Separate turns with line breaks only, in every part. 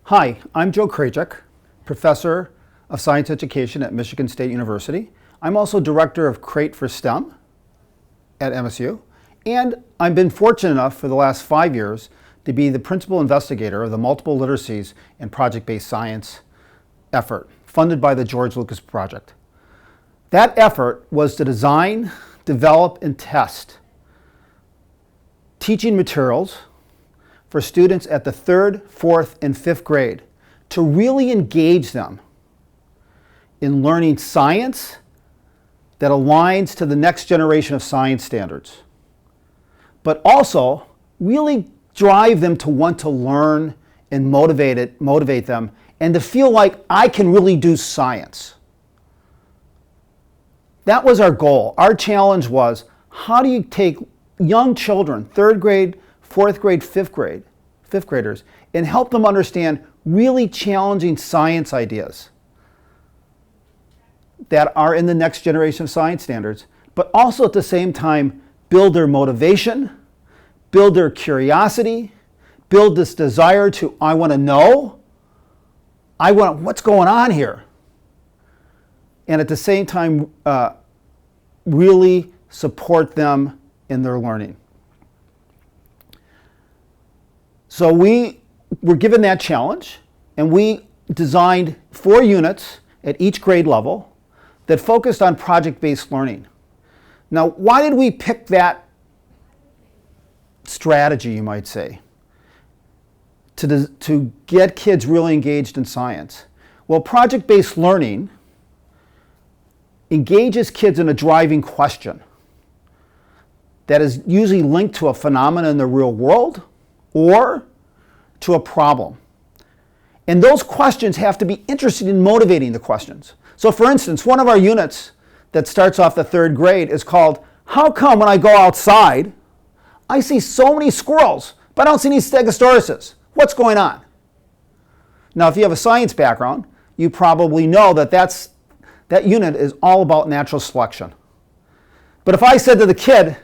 Hi, I'm Joe Krajcik, Professor of Science Education at Michigan State University. I'm also Director of Crate for STEM at MSU, and I've been fortunate enough for the last 5 years to be the principal investigator of the Multiple Literacies and Project-Based Science effort, funded by the George Lucas Project. That effort was to design, develop, and test teaching materials for students at the 3rd, 4th, and 5th grade to really engage them in learning science that aligns to the next generation of science standards, but also really drive them to want to learn and motivate them and to feel like I can really do science. That was our goal. Our challenge was, how do you take young children, 3rd grade, 4th grade, 5th graders, and help them understand really challenging science ideas that are in the next generation of science standards, but also at the same time build their motivation, build their curiosity, build this desire to, I want to know, what's going on here? And at the same time, really support them in their learning. So we were given that challenge, and we designed 4 units at each grade level that focused on project-based learning. Now, why did we pick that strategy, you might say, to get kids really engaged in science? Well, project-based learning engages kids in a driving question that is usually linked to a phenomenon in the real world or to a problem. And those questions have to be interested in motivating the questions. So for instance, one of our units that starts off the 3rd grade is called, how come when I go outside, I see so many squirrels, but I don't see any stegosauruses? What's going on? Now, if you have a science background, you probably know that that unit is all about natural selection. But if I said to the kid,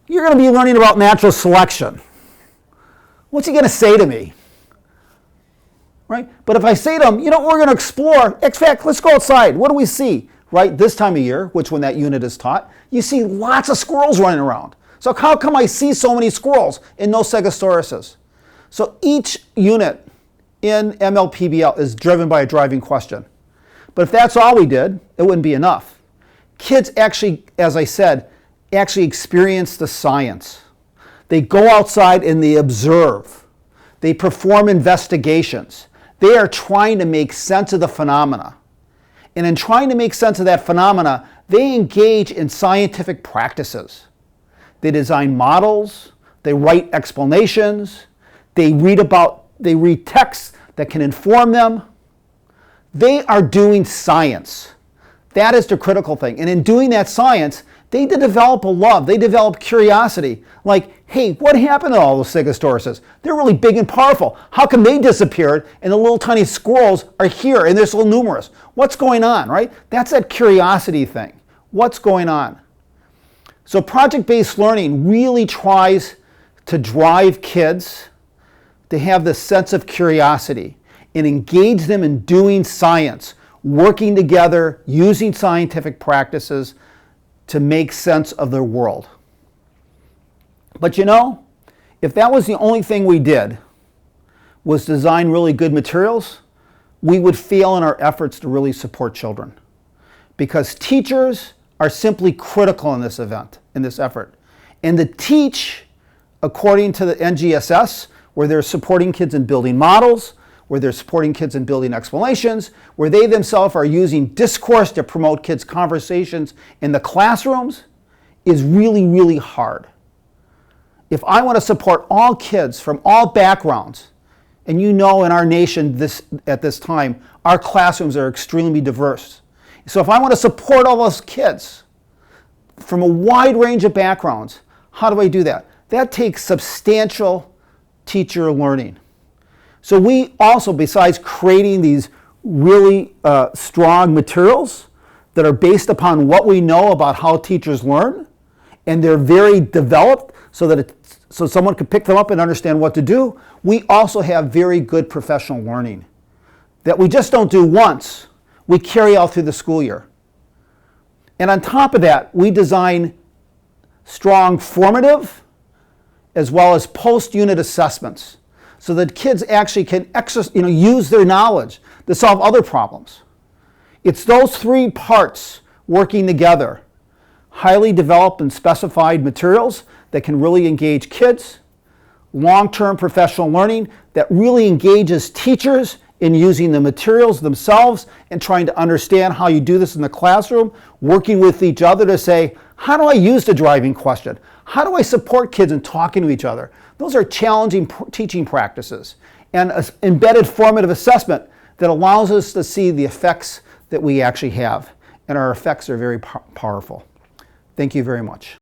you're going to be learning about natural selection, what's he going to say to me? Right? But if I say to him, we're going to explore, in fact, let's go outside. What do we see? Right? This time of year, which when that unit is taught, you see lots of squirrels running around. So how come I see so many squirrels and no stegosauruses? So each unit in MLPBL is driven by a driving question. But if that's all we did, it wouldn't be enough. Kids actually, as I said, experience the science. They go outside and they observe. They perform investigations. They are trying to make sense of the phenomena. And in trying to make sense of that phenomena, they engage in scientific practices. They design models, they write explanations, they read texts that can inform them. They are doing science. That is the critical thing. And in doing that science, they develop a love. They develop curiosity. Like, hey, what happened to all those stegosauruses? They're really big and powerful. How come they disappeared and the little tiny squirrels are here and they're so numerous? What's going on, right? That's that curiosity thing. What's going on? So project-based learning really tries to drive kids to have this sense of curiosity and engage them in doing science, working together, using scientific practices to make sense of their world. But if that was the only thing we did, was design really good materials, we would fail in our efforts to really support children. Because teachers are simply critical in this effort. And to teach according to the NGSS, where they're supporting kids in building models, where they're supporting kids in building explanations, where they themselves are using discourse to promote kids' conversations in the classrooms, is really, really hard. If I want to support all kids from all backgrounds, and in our nation at this time, our classrooms are extremely diverse. So if I want to support all those kids from a wide range of backgrounds, how do I do that? That takes substantial teacher learning. So we also, besides creating these really strong materials that are based upon what we know about how teachers learn, and they're very developed so that so someone can pick them up and understand what to do. We also have very good professional learning that we just don't do once. We carry out through the school year. And on top of that, we design strong formative as well as post-unit assessments so that kids actually can use their knowledge to solve other problems. It's those three parts working together, highly developed and specified materials that can really engage kids, long-term professional learning that really engages teachers in using the materials themselves and trying to understand how you do this in the classroom, working with each other to say, how do I use the driving question? How do I support kids in talking to each other? Those are challenging teaching practices and an embedded formative assessment that allows us to see the effects that we actually have. And our effects are very powerful. Thank you very much.